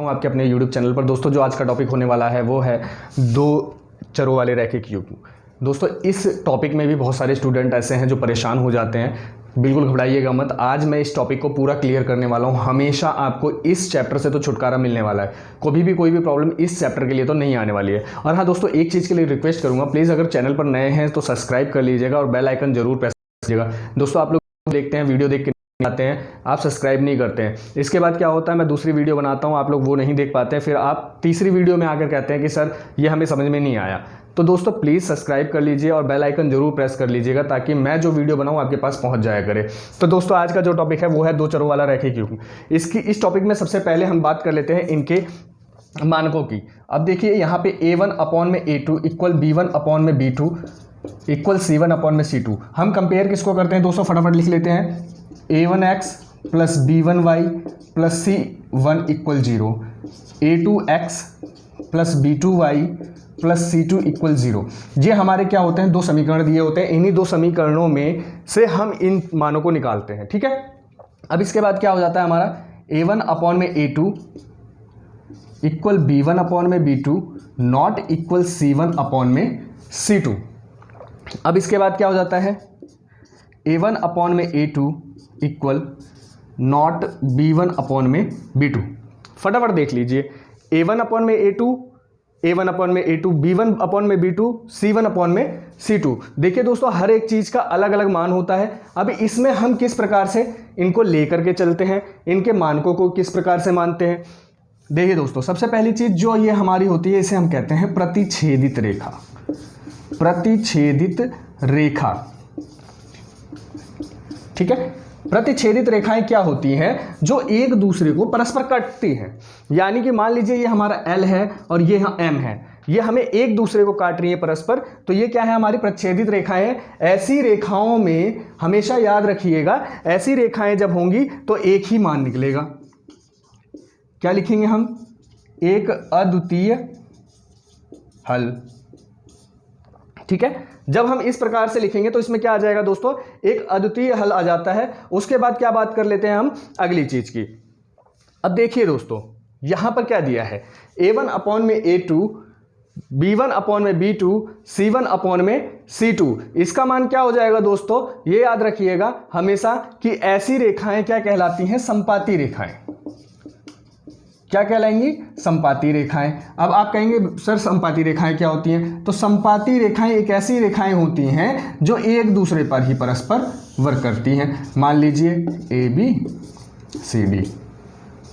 हूँ आपके अपने YouTube चैनल पर। दोस्तों जो आज का टॉपिक होने वाला है वो है दो चरों वाले रैखिक क्यूब। दोस्तों इस टॉपिक में भी बहुत सारे स्टूडेंट ऐसे हैं जो परेशान हो जाते हैं। बिल्कुल घबराइएगा मत, आज मैं इस टॉपिक को पूरा क्लियर करने वाला हूँ। हमेशा आपको इस चैप्टर से तो छुटकारा मिलने वाला है, कभी भी कोई भी प्रॉब्लम इस चैप्टर के लिए तो नहीं आने वाली है। और हाँ दोस्तों, एक चीज़ के लिए रिक्वेस्ट करूँगा, प्लीज़ अगर चैनल पर नए हैं तो सब्सक्राइब कर लीजिएगा और बेल आइकन जरूर प्रेस कीजिएगा। दोस्तों आप लोग देखते हैं वीडियो देख के आते हैं, आप सब्सक्राइब नहीं करते हैं। इसके बाद क्या होता है, मैं दूसरी वीडियो बनाता हूं, आप लोग वो नहीं देख पाते हैं, फिर आप तीसरी वीडियो में आकर कहते हैं कि सर ये हमें समझ में नहीं आया। तो दोस्तों प्लीज़ सब्सक्राइब कर लीजिए और बेल आइकन जरूर प्रेस कर लीजिएगा ताकि मैं जो वीडियो बनाऊं आपके पास पहुंच जाया करे। तो दोस्तों आज का जो टॉपिक है वो है दो चरों वाला रैखिक क्यूब। इस टॉपिक में सबसे पहले हम बात कर लेते हैं इनके मानकों की। अब देखिए यहाँ पे A1/A2 equal B1/B2 equal C1/C2। हम कंपेयर किसको करते हैं दोस्तों, फटाफट लिख लेते हैं। A1x plus B1y plus C1 equal 0, A2x plus B2y plus C2 equal 0। ये हमारे क्या होते हैं, दो समीकरण दिए होते हैं। इन्हीं दो समीकरणों में से हम इन मानों को निकालते हैं, ठीक है। अब इसके बाद क्या हो जाता है हमारा, A1/A2 equal B1/B2 not equal C1/C2। अब इसके बाद क्या हो जाता है, A1/A2 इक्वल नॉट B1/B2। फटाफट देख लीजिए, A1/A2 B1/B2 C1/C2। देखिए दोस्तों हर एक चीज़ का अलग अलग मान होता है। अब इसमें हम किस प्रकार से इनको लेकर के चलते हैं, इनके मानकों को किस प्रकार से मानते हैं। देखिए दोस्तों सबसे पहली चीज़ जो ये हमारी होती है, इसे हम कहते हैं प्रतिच्छेदित रेखा। प्रतिच्छेदित रेखा, ठीक है। प्रतिच्छेदित रेखाएं क्या होती हैं, जो एक दूसरे को परस्पर काटती हैं। यानी कि मान लीजिए ये हमारा L है और ये यहाँ M है, ये हमें एक दूसरे को काट रही है परस्पर, तो ये क्या है, हमारी प्रतिच्छेदित रेखाएं। ऐसी रेखाओं में हमेशा याद रखिएगा, ऐसी रेखाएं जब होंगी तो एक ही मान निकलेगा। क्या लिखेंगे हम, एक अद्वितीय हल, ठीक है। जब हम इस प्रकार से लिखेंगे तो इसमें क्या आ जाएगा दोस्तों, एक अद्वितीय हल आ जाता है। उसके बाद क्या बात कर लेते हैं हम अगली चीज की। अब देखिए दोस्तों यहां पर क्या दिया है, A1/A2 B1/B2 C1/C2। इसका मान क्या हो जाएगा दोस्तों, ये याद रखिएगा हमेशा कि ऐसी रेखाएं क्या कहलाती हैं, संपाती रेखाएं। क्या कहलाएंगी, संपाती रेखाएं। अब आप कहेंगे सर संपाती रेखाएं क्या होती हैं, तो संपाती रेखाएं एक ऐसी रेखाएं होती हैं जो एक दूसरे पर ही परस्पर वर्क करती हैं। मान लीजिए ABCD,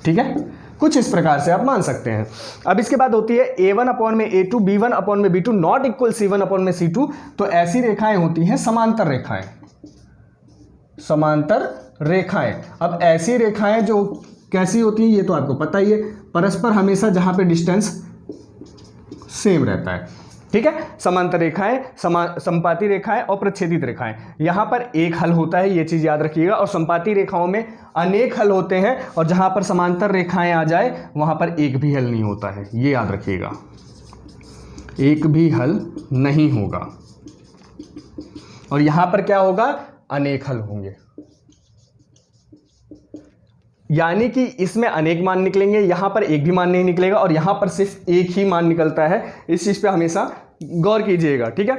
ठीक है, कुछ इस प्रकार से आप मान सकते हैं। अब इसके बाद होती है A1/A2 B1/B2 not equal C1/C2। तो ऐसी रेखाएं होती हैं समांतर रेखाएं। समांतर रेखाएं, अब ऐसी रेखाएं जो कैसी होती है ये तो आपको पता ही है, परस्पर हमेशा जहां पे डिस्टेंस सेम रहता है, ठीक है। समांतर रेखाएं, संपाती रेखाएं और प्रतिच्छेदित रेखाएं, यहां पर एक हल होता है, ये चीज याद रखिएगा। और संपाती रेखाओं में अनेक हल होते हैं और जहां पर समांतर रेखाएं आ जाए वहां पर एक भी हल नहीं होता है, ये याद रखिएगा, एक भी हल नहीं होगा। और यहां पर क्या होगा, अनेक हल होंगे। यानी कि इसमें अनेक मान निकलेंगे, यहां पर एक भी मान नहीं निकलेगा और यहां पर सिर्फ एक ही मान निकलता है। इस चीज पे हमेशा गौर कीजिएगा, ठीक है।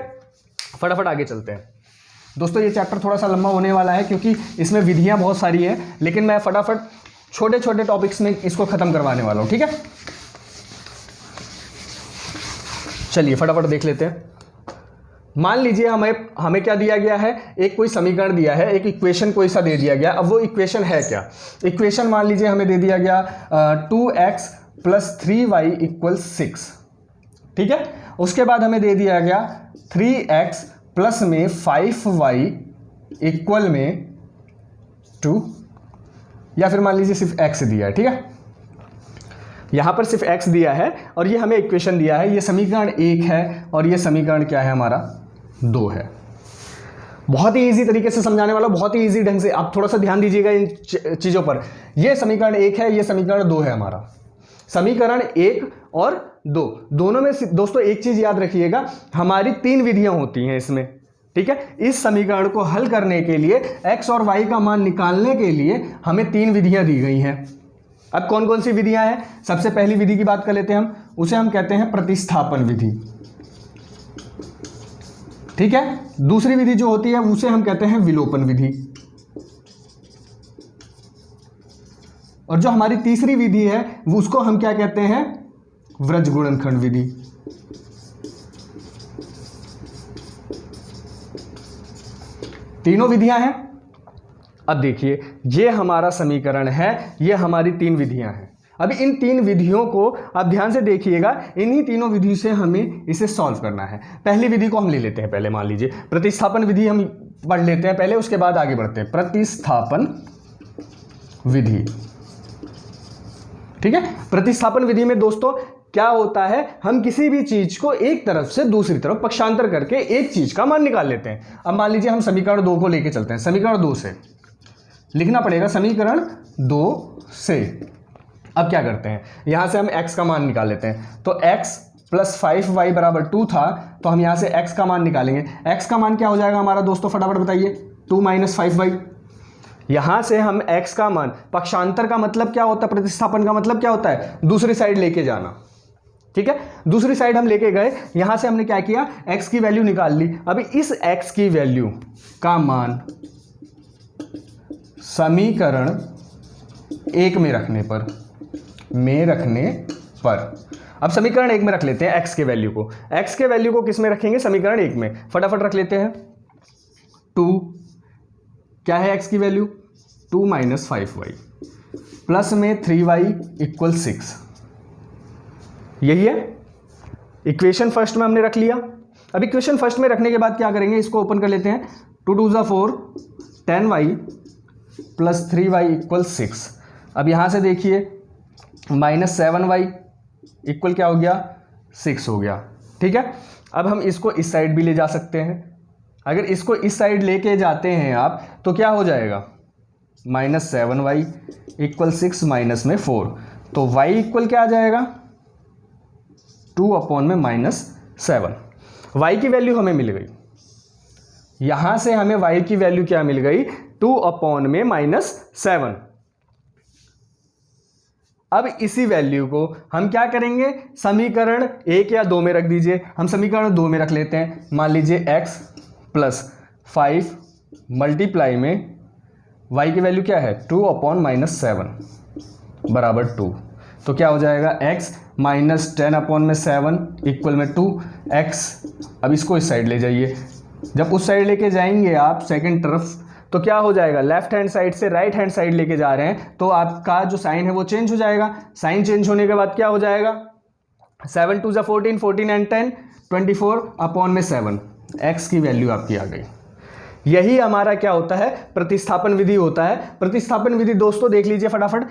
फटाफट आगे चलते हैं दोस्तों। ये चैप्टर थोड़ा सा लंबा होने वाला है क्योंकि इसमें विधियां बहुत सारी हैं, लेकिन मैं फटाफट छोटे छोटे टॉपिक्स में इसको खत्म करवाने वाला हूं, ठीक है। चलिए फटाफट देख लेते हैं। मान लीजिए हमें क्या दिया गया है, एक कोई समीकरण दिया है, एक इक्वेशन कोई सा दे दिया गया। अब वो इक्वेशन है क्या, इक्वेशन मान लीजिए हमें दे दिया गया 2x प्लस 3y इक्वल 6, ठीक है। उसके बाद हमें दे दिया गया 3x प्लस में 5y इक्वल में 2, या फिर मान लीजिए सिर्फ x दिया है, ठीक है। यहां पर सिर्फ x दिया है और ये हमें इक्वेशन दिया है। ये समीकरण 1 है और ये समीकरण क्या है हमारा, 2 है। बहुत ही इजी तरीके से समझाने वाला, बहुत ही इजी ढंग से, आप थोड़ा सा ध्यान दीजिएगा इन चीजों पर। ये समीकरण 1 है, ये समीकरण 2 है हमारा। समीकरण 1 और 2 दोनों में दोस्तों एक चीज याद रखिएगा, हमारी 3 विधियां होती हैं इसमें, ठीक है। इस समीकरण को हल करने के लिए, x और y का मान निकालने के लिए हमें 3 विधियां दी गई हैं। अब कौन कौन सी विधियां हैं? सबसे पहली विधि की बात कर लेते हैं हम, उसे हम कहते हैं प्रतिस्थापन विधि, ठीक है। दूसरी विधि जो होती है उसे हम कहते हैं विलोपन विधि, और जो हमारी तीसरी विधि है उसको हम क्या कहते हैं? व्रज गुणनखंड विधि। तीनों विधियां हैं। अब देखिए, ये हमारा समीकरण है, ये हमारी तीन विधियां हैं। अभी इन तीन विधियों को आप ध्यान से देखिएगा, इन्हीं तीनों विधि से हमें इसे सॉल्व करना है। पहली विधि को हम ले लेते हैं पहले, मान लीजिए प्रतिस्थापन विधि हम पढ़ लेते हैं पहले, उसके बाद आगे बढ़ते हैं। प्रतिस्थापन विधि, ठीक है। प्रतिस्थापन विधि में दोस्तों क्या होता है, हम किसी भी चीज को एक तरफ से दूसरी तरफ पक्षांतर करके एक चीज का मान निकाल लेते हैं। अब मान लीजिए हम समीकरण 2 को लेके चलते हैं। समीकरण 2 से लिखना पड़ेगा, समीकरण 2 से। अब क्या करते हैं, यहां से हम x का मान निकाल लेते हैं। तो x + 5y = 2 था, तो हम यहां से x का मान निकालेंगे। x का मान क्या हो जाएगा हमारा दोस्तों, फटाफट बताइए। 2 - 5y। यहां से हम x का मान, पक्षांतर का मतलब क्या होता है, प्रतिस्थापन का मतलब क्या होता है, दूसरी साइड लेके जाना, ठीक है। दूसरी साइड हम लेके गए, यहां से हमने क्या किया, x की वैल्यू निकाल ली। अभी इस x की वैल्यू का मान समीकरण 1 में रखने पर अब समीकरण 1 में रख लेते हैं x के वैल्यू को। x के वैल्यू को किस में रखेंगे, समीकरण 1 में। फटाफट रख लेते हैं। 2 क्या है x की वैल्यू, 2 - 5y प्लस में 3y = 6। यही है इक्वेशन फर्स्ट में हमने रख लिया। अब इक्वेशन फर्स्ट में रखने के बाद क्या करेंगे, इसको ओपन कर लेते हैं। 2 × 2 = 4, 10y + 3y = 6। अब यहां से देखिए -7y = क्या हो गया, 6 हो गया, ठीक है। अब हम इसको इस साइड भी ले जा सकते हैं। अगर इसको इस साइड लेके जाते हैं आप, तो क्या हो जाएगा, -7y = 6 माइनस में 4, तो y = क्या आ जाएगा, 2/-7। y की वैल्यू हमें मिल गई। यहां से हमें y की वैल्यू क्या मिल गई, 2/-7। अब इसी वैल्यू को हम क्या करेंगे, समीकरण 1 या 2 में रख दीजिए। हम समीकरण 2 में रख लेते हैं। मान लीजिए x + 5 मल्टीप्लाई में y की वैल्यू क्या है, 2/-7 = 2। तो क्या हो जाएगा, x - 10/7 = 2 x। अब इसको इस साइड ले जाइए। जब उस साइड लेके जाएंगे आप सेकंड तरफ, तो क्या हो जाएगा, लेफ्ट हैंड साइड से राइट हैंड साइड लेके जा रहे हैं, तो आपका जो साइन है वो चेंज हो जाएगा। साइन चेंज होने के बाद क्या हो जाएगा, 7 × 2 = 14, 14 × 10 = 24/7। x की वैल्यू आपकी आ गई। यही हमारा क्या होता है, प्रतिस्थापन विधि होता है। प्रतिस्थापन विधि दोस्तों देख लीजिए फटाफट,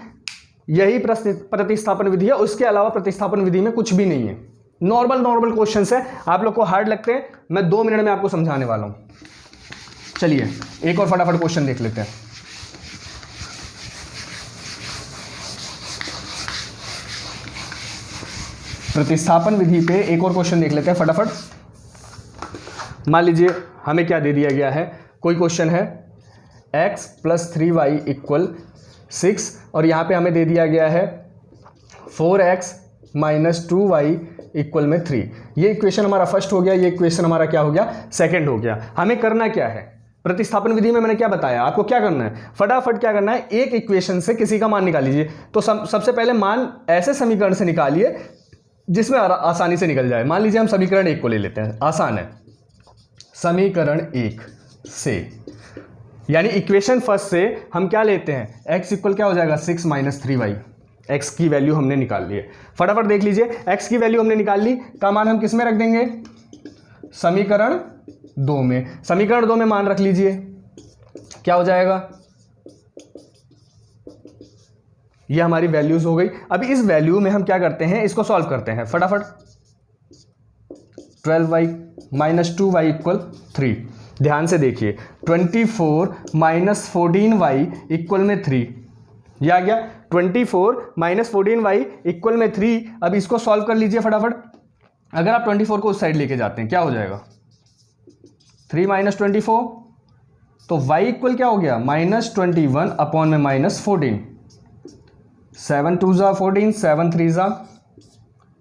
यही प्रतिस्थापन विधि है। उसके अलावा प्रतिस्थापन विधि में कुछ भी नहीं है। नॉर्मल क्वेश्चंस है, आप लोग को हार्ड लगते हैं, मैं 2 मिनट में आपको समझाने वाला हूं। चलिए एक और फटाफट क्वेश्चन देख लेते हैं। प्रतिस्थापन विधि पे एक और क्वेश्चन देख लेते हैं फटाफट। मान लीजिए हमें क्या दे दिया गया है, कोई क्वेश्चन है x + 3y = 6 और यहाँ पे हमें दे दिया गया है 4x - 2y = 3। ये इक्वेशन हमारा फर्स्ट हो गया, ये इक्वेशन हमारा क्या हो गया, सेकंड हो गया। हमें करना क्या है, प्रतिस्थापन विधि में मैंने क्या बताया आपको, क्या करना है, फटाफट क्या करना है, एक इक्वेशन से किसी का मान निकाल लीजिए। तो सबसे पहले मान ऐसे समीकरण से निकालिए जिसमें आसानी से निकल जाए। मान लीजिए हम समीकरण 1 को ले लेते हैं, आसान है। समीकरण 1 से यानी इक्वेशन फर्स्ट से हम क्या लेते हैं, x = क्या हो जाएगा, 6 - 3y। x की वैल्यू हमने निकाल ली है। फटाफट देख लीजिए, x की वैल्यू हमने निकाल ली, का मान हम किस में रख देंगे, समीकरण 2 में। समीकरण 2 में मान रख लीजिए, क्या हो जाएगा, ये हमारी वैल्यूज हो गई। अभी इस वैल्यू में हम क्या करते हैं, इसको सॉल्व करते हैं फटाफट। 12y - 2y = 3। ध्यान से देखिए, 24 - 14y = 3। यह आ गया 24 - 14y = 3। अब इसको सॉल्व कर लीजिए फटाफट। अगर आप 24 को उस साइड लेके जाते हैं क्या हो जाएगा, 3 - 24, तो y = क्या हो गया, -21/14, 7 2 ज़ा 14, 7 3 ज़ा,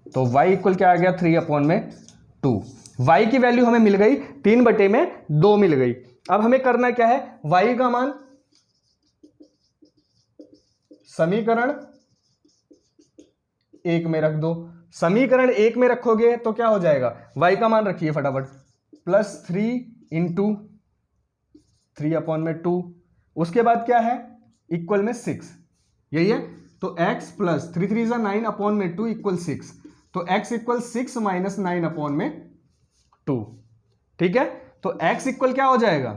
तो y इक्वल क्या आ गया 3/2। y की वैल्यू हमें मिल गई 3/2 मिल गई। अब हमें करना क्या है, y का मान समीकरण 1 में रख दो। समीकरण 1 में रखोगे तो क्या हो जाएगा, y का मान रखिए फटाफट, +3 × 3/2। उसके बाद क्या है, इक्वल में 6, यही है। तो x + 3 3 ज़ा 9/2 इक्वल 6, तो x इक्वल 6 - 9/2। ठीक है, तो x इक्वल क्या हो जाएगा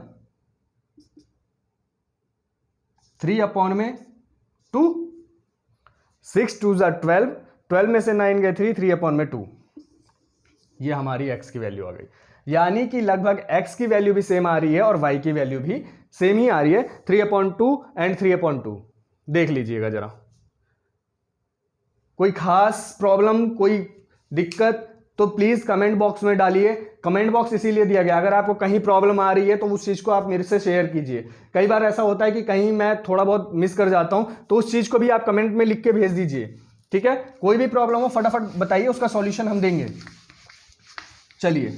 3/2। 6 2 ज़ा 12, 12 में से 9 गए 3, 3/2। ये हमारी x की वैल्यू आ गई। यानी कि लगभग x की वैल्यू भी सेम आ रही है और y की वैल्यू भी सेम ही आ रही है, 3/2 एंड 3/2। देख लीजिएगा जरा, कोई खास प्रॉब्लम, कोई दिक्कत तो प्लीज कमेंट बॉक्स में डालिए। कमेंट बॉक्स इसीलिए दिया गया, अगर आपको कहीं प्रॉब्लम आ रही है तो उस चीज को आप मेरे से शेयर कीजिए। कई बार ऐसा होता है कि कहीं मैं थोड़ा बहुत मिस कर जाता हूं, तो उस चीज को भी आप कमेंट में लिख के भेज दीजिए। ठीक है, कोई भी प्रॉब्लम हो फटाफट बताइए, उसका सॉल्यूशन हम देंगे। चलिए,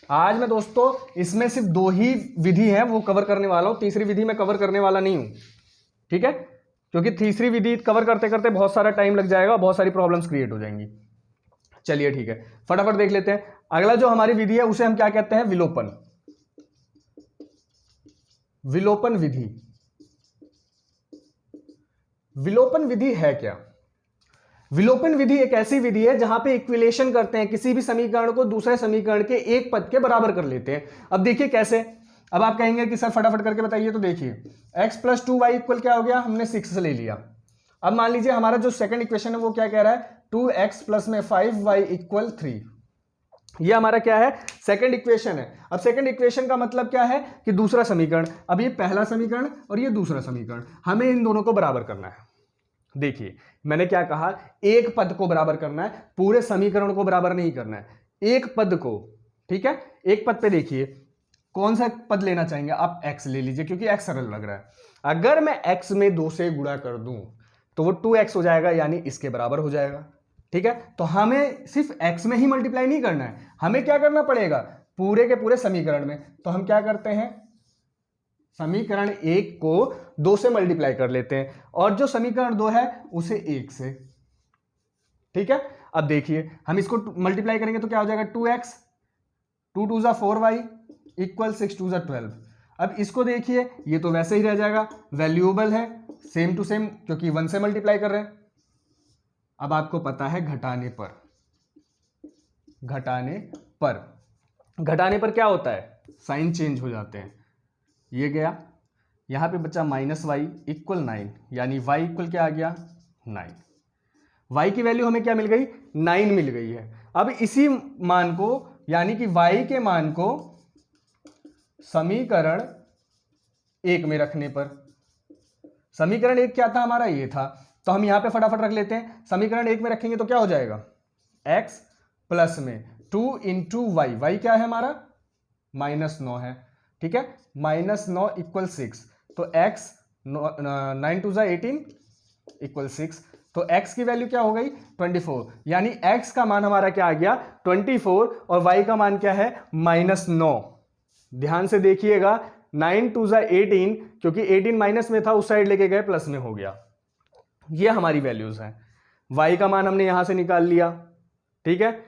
आज मैं दोस्तों इसमें सिर्फ 2 ही विधि है वो कवर करने वाला हूं, तीसरी विधि में कवर करने वाला नहीं हूं। ठीक है, क्योंकि तीसरी विधि कवर करते करते बहुत सारा टाइम लग जाएगा, बहुत सारी प्रॉब्लम्स क्रिएट हो जाएंगी। चलिए ठीक है, फटाफट देख लेते हैं। अगला जो हमारी विधि है उसे हम क्या कहते हैं, विलोपन। विलोपन विधि। विलोपन विधि है क्या? विलोपन विधि एक ऐसी विधि है जहां पे इक्विलेशन करते हैं, किसी भी समीकरण को दूसरे समीकरण के एक पद के बराबर कर लेते हैं। अब देखिए कैसे, अब आप कहेंगे कि सर फटाफट करके बताइए, तो देखिए x + 2y इक्वल क्या हो गया, हमने 6 ले लिया। अब मान लीजिए हमारा जो सेकंड इक्वेशन है वो क्या कह रहा है, 2x + में 5y इक्वल 3। ये हमारा क्या है, सेकंड इक्वेशन है। अब सेकंड इक्वेशन का मतलब क्या है कि दूसरा समीकरण। अब ये पहला समीकरण और ये दूसरा समीकरण, हमें इन दोनों को बराबर करना है। देखिए मैंने क्या कहा, एक पद को बराबर करना है, पूरे समीकरण को बराबर नहीं करना है, एक पद को। ठीक है, एक पद पे देखिए कौन सा पद लेना चाहेंगे आप, x ले लीजिए क्योंकि x सरल लग रहा है। अगर मैं x में 2 से गुणा कर दूं तो वो 2x हो जाएगा, यानी इसके बराबर हो जाएगा। ठीक है, तो हमें सिर्फ x में ही मल्टीप्लाई नहीं करना है, हमें क्या करना पड़ेगा, पूरे के पूरे समीकरण में। तो हम क्या करते हैं, समीकरण 1 को 2 से मल्टीप्लाई कर लेते हैं और जो समीकरण 2 है उसे 1 से। ठीक है, अब देखिए हम इसको मल्टीप्लाई करेंगे तो क्या हो जाएगा, 2x, 2 2 ज़ा 4y इक्वल 6 2 ज़ा 12। अब इसको देखिए, ये तो वैसे ही रह जाएगा, वैल्यूएबल है, सेम टू सेम, क्योंकि 1 से मल्टीप्लाई कर रहे हैं। अब आपको पता है घटाने पर, घटाने पर क्या होता है, साइन चेंज हो जाते हैं। ये गया, यहां पे बचा -y इक्वल 9, यानी y इक्वल क्या आ गया 9। y की वैल्यू हमें क्या मिल गई, 9 मिल गई है। अब इसी मान को, यानी कि y के मान को समीकरण 1 में रखने पर, समीकरण 1 क्या था हमारा, ये था, तो हम यहां पे फटाफट रख लेते हैं। समीकरण 1 में रखेंगे तो क्या हो जाएगा, x प्लस में 2 × y क्या है हमारा -9 है। ठीक है, -9 इक्वल 6, तो x 9 2 ज़ा 18 इक्वल 6, तो x की वैल्यू क्या हो गई 24, यानी x का मान हमारा क्या आ गया 24 और y का मान क्या है -9। ध्यान से देखिएगा, 9 2 ज़ा 18, क्योंकि 18 माइनस में था, उस साइड लेके गए प्लस में हो गया। ये हमारी वैल्यूज हैं। y का मान हमने यहां से निकाल लिया। ठीक है,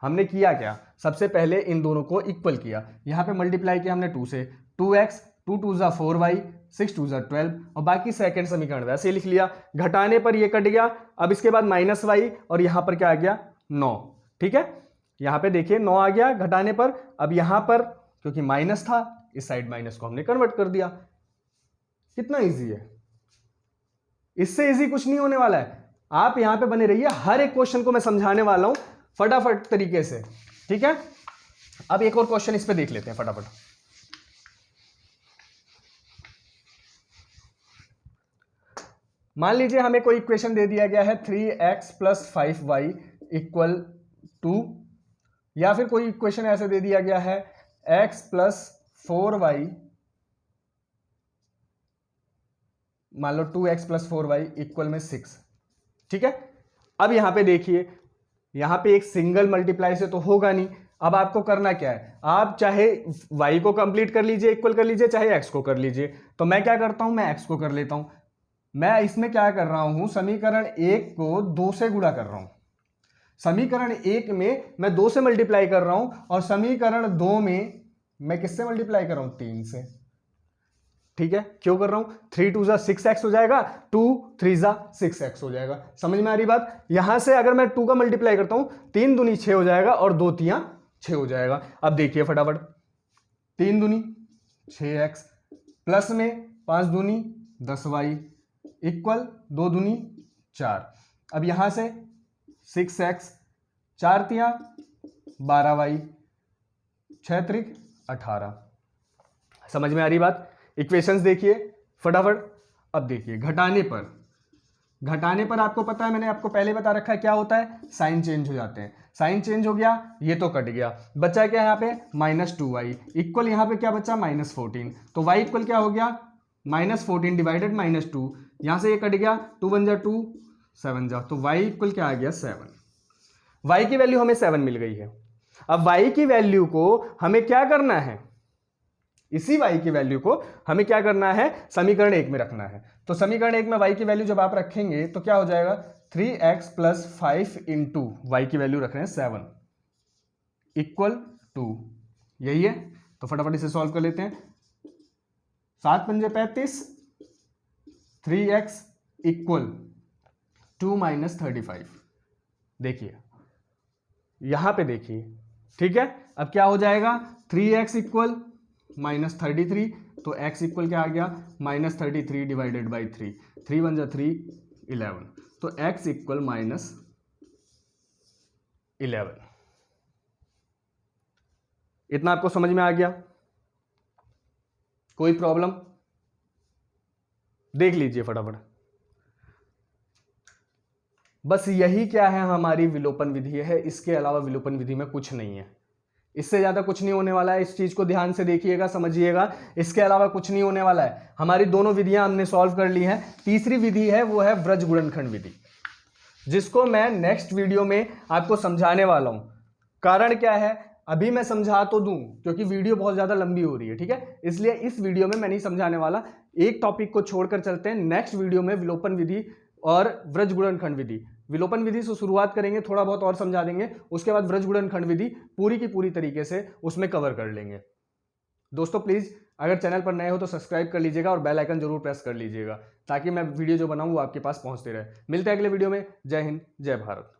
हमने किया क्या, सबसे पहले इन दोनों को इक्वल किया, यहां पे मल्टीप्लाई किया हमने 2 से, 2x, 2 2 ज़ा 4y, 6 2 ज़ा 12, और बाकी सेकंड समीकरण वैसे लिख लिया। घटाने पर ये कट गया, अब इसके बाद -y और यहां पर क्या आ गया 9। ठीक है, यहां पे देखिए 9 आ गया घटाने पर। अब यहां पर क्योंकि माइनस था, इस साइड माइनस को हमने कन्वर्ट कर दिया। कितना इजी है, इससे इजी कुछ नहीं होने वाला है। आप यहां पे बने रहिए, हर एक क्वेश्चन को मैं समझाने वाला हूं फटाफट तरीके से। ठीक है, अब एक और क्वेश्चन इस पे देख लेते हैं फटाफट। मान लीजिए हमें कोई इक्वेशन दे दिया गया है 3x + 5y इक्वल 2, या फिर कोई इक्वेशन ऐसे दे दिया गया है x + 4y मान लो 2x प्लस 4y इक्वल में 6, ठीक है। अब यहां पे देखिए, यहां पे एक सिंगल मल्टीप्लाई से तो होगा नहीं। अब आपको करना क्या है, आप चाहे y को कंप्लीट कर लीजिए, इक्वल कर लीजिए, चाहे x को कर लीजिए। तो मैं क्या करता हूं, मैं x को कर लेता हूं। मैं इसमें क्या कर रहा हूं, समीकरण 1 को 2 से गुणा कर रहा हूं। समीकरण 1 में मैं 2 से मल्टीप्लाई कर रहा हूं और समीकरण 2 में मैं किससे मल्टीप्लाई कर रहा हूं, 3 से। ठीक है, क्यों कर रहा हूं, 3 2 जा 6x हो जाएगा, 2 3 जा 6x हो जाएगा। समझ में आ रही बात। यहां से अगर मैं 2 का मल्टीप्लाई करता हूं, 3 दूनी 6 हो जाएगा और 2 तियां 6 हो जाएगा। अब देखिए फटाफट, 3 दूनी 6x प्लस में 5 दूनी 10y इक्वल 2 दूनी 4। अब यहां से 6x 4 तियां 12y 6 त्रिक 18। समझ में आ रही बात। इक्वेशंस देखिए फटाफट। अब देखिए घटाने पर आपको पता है, मैंने आपको पहले बता रखा है क्या होता है, साइन चेंज हो जाते हैं। साइन चेंज हो गया, ये तो कट गया, बचा क्या यहाँ पे -2y इक्वल, यहाँ पे क्या बचा -14। तो y इक्वल क्या हो गया, -14 डिवाइडेड -2, यहां से ये कट गया, 2 1 जा 2 7 जा, तो y इक्वल क्या आ गया 7। y की वैल्यू हमें 7 मिल गई है। अब y की वैल्यू को हमें क्या करना है, इसी y की वैल्यू को हमें क्या करना है, समीकरण 1 में रखना है। तो समीकरण 1 में y की वैल्यू जब आप रखेंगे तो क्या हो जाएगा, 3x प्लस 5 इंटू y की वैल्यू रख रहे हैं 7 इक्वल 2, यही है। तो फटाफट इसे सॉल्व कर लेते हैं। 7 पंजे 35, 3x इक्वल 2 माइनस 35। देखिए यहां पे देखिए, ठीक है। अब क्या हो जाएगा, 3x इक्वल -33, तो x इक्वल क्या आ गया, -33 डिवाइडेड बाई 3, 3 1 जा 3 11, तो x इक्वल -11। इतना आपको समझ में आ गया, कोई प्रॉब्लम, देख लीजिए फटाफट। बस यही क्या है, हमारी विलोपन विधि है, इसके अलावा विलोपन विधि में कुछ नहीं है, इससे ज्यादा कुछ नहीं होने वाला है। इस चीज को ध्यान से देखिएगा, समझिएगा, इसके अलावा कुछ नहीं होने वाला है। हमारी दोनों विधियां हमने सॉल्व कर ली हैं। तीसरी विधि है वो है व्रज गुणनखंड विधि, जिसको मैं नेक्स्ट वीडियो में आपको समझाने वाला हूं। कारण क्या है, अभी मैं समझा तो दूं क्योंकि वीडियो बहुत ज्यादा लंबी हो रही है, ठीक है, इसलिए इस वीडियो में मैं नहीं समझाने वाला। एक टॉपिक को छोड़कर चलते हैं नेक्स्ट वीडियो में, विलोपन विधि और व्रज गुणनखंड विधि। विलोपन विधि से शुरुआत करेंगे, थोड़ा बहुत और समझा देंगे, उसके बाद व्रज गुणनखंड विधि पूरी की पूरी तरीके से उसमें कवर कर लेंगे। दोस्तों प्लीज अगर चैनल पर नए हो तो सब्सक्राइब कर लीजिएगा और बेल आइकन जरूर प्रेस कर लीजिएगा, ताकि मैं वीडियो जो बनाऊं वो आपके पास पहुंचते रहे। मिलते हैं अगले वीडियो में। जय हिंद, जय भारत।